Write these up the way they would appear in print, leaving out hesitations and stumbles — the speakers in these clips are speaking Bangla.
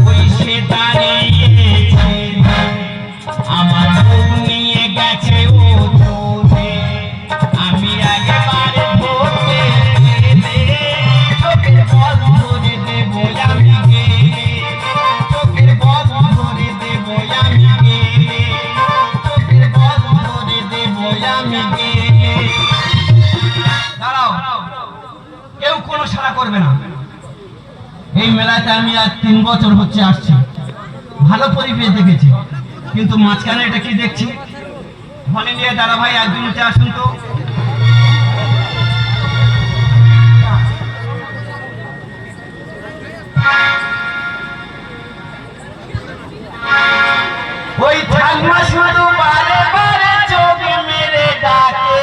ওই সে দাঁড়িয়েছে আমার বউ নিয়ে গেছে ও দূরে আমি একেবারে ধরতে চোখের বল ধরে দেবো আমি গেলে চোখের বল ধরে দেবো আমি গেলে চোখের বল ধরে দেবো আমি গেলে। দাঁড়াও, কেউ কোনো সাড়া করবে না। এই মেলাতে আমি আজ 3 বছর হচ্ছে আসছি, ভালো পরিবেশ দেখেছি, কিন্তু মাঝখানে এটা কি দেখছি? মনে নিয়ে দাদা ভাই একদিন উঠে আসুন তো। ওই ঠাকুমা শুধু বারে বারে চোখ মেরে ডাকে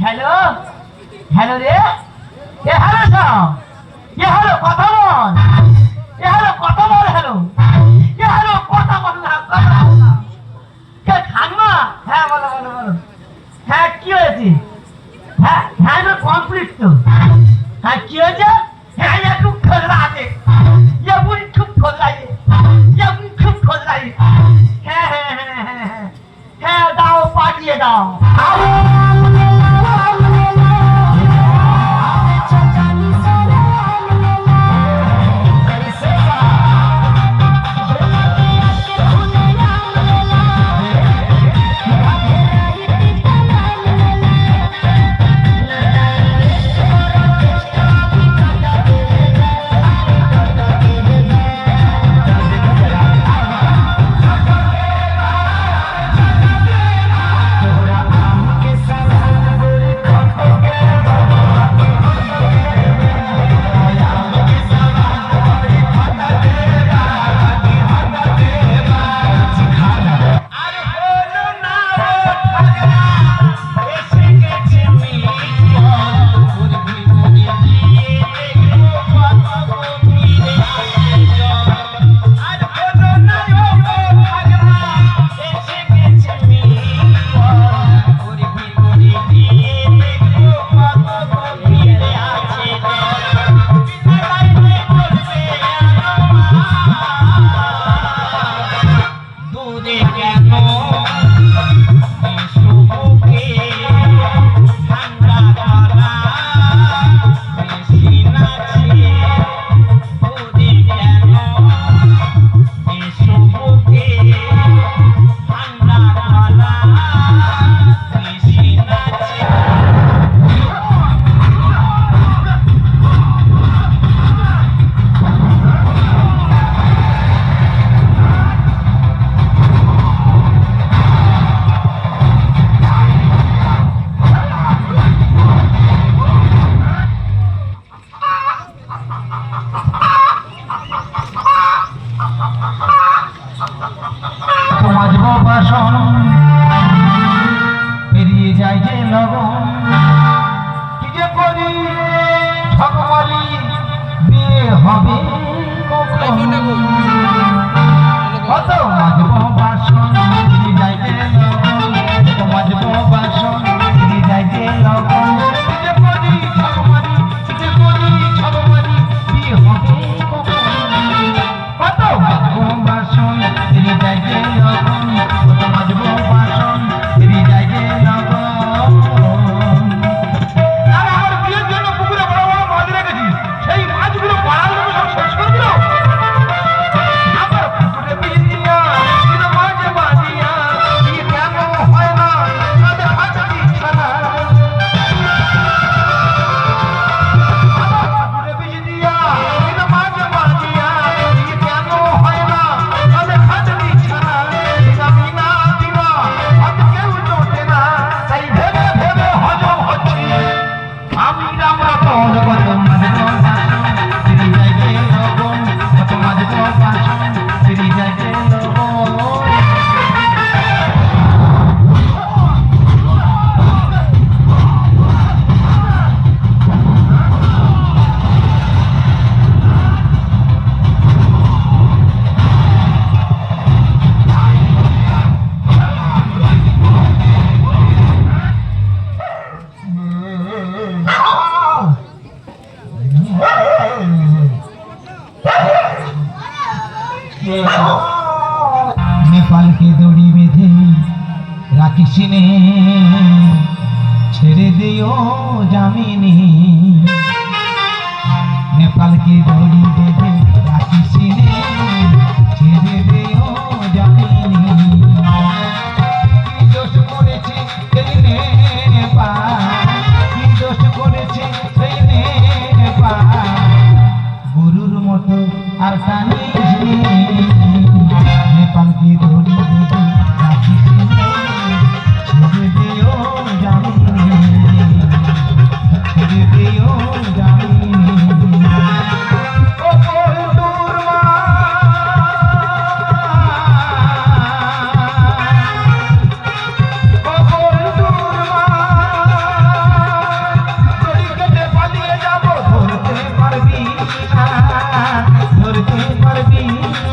हेलो हेलो रे ये हेलो साहब ये हेलो कथा बोल ये हेलो कथा बोल हेलो ये हेलो कथा बोल ना क्या खाना है बोलो बोलो बोलो है क्यों ऐसी है ना कॉम्प्लीट तो है क्यों जा है ये तू खोल रहा है ये बुरी खूब खोल रहा है ये बुरी खूब खोल रहा है दाओ पार्टी दाओ পেরিয়ে যায় যে লগন কি যে করি ঠকমারি বিয়ে হবে কখন কত মাজব বাসন পেরিয়ে যায় যে লগন মাজব বাসন পেরিয়ে যায় যে লগন কি যে করি ঠকমারি কি যে করি ঠকমারি বিয়ে হবে কখন কত মাজব বাসন পেরিয়ে যায় যে লগন মাজব বাসন পেরিয়ে যায় যে লগন। আমার বিয়ের জন্য পুকুরে বড় বড় মাছ রেখেছি, সেই মাছগুলো পাড়ার লোক সব শেষ করে দিল। আমার পুকুরে বিয়ে নেপালকে দড়ি বেঁধে রাখিস নে, ছেড়ে দিও জামিনী। নেপালকে দড়ি বেঁধে রাখিস নে, ছেড়ে দিও জামিনী। কি দোষ করেছে সেই নেপাল, কি দোষ করেছে সেই নেপাল, গরুর মতো আর টানিস নে। নেপালকে দড়ি বেঁধে রাখিস নে, ছেড়ে দিও জামিনী, ছেড়ে দিও জামিনী। ও বন্ধুর মা, ও বন্ধুর মা, দড়ি কেটে পালিয়ে যাব, ধরতে পারবি না, ধরতে পারবি না।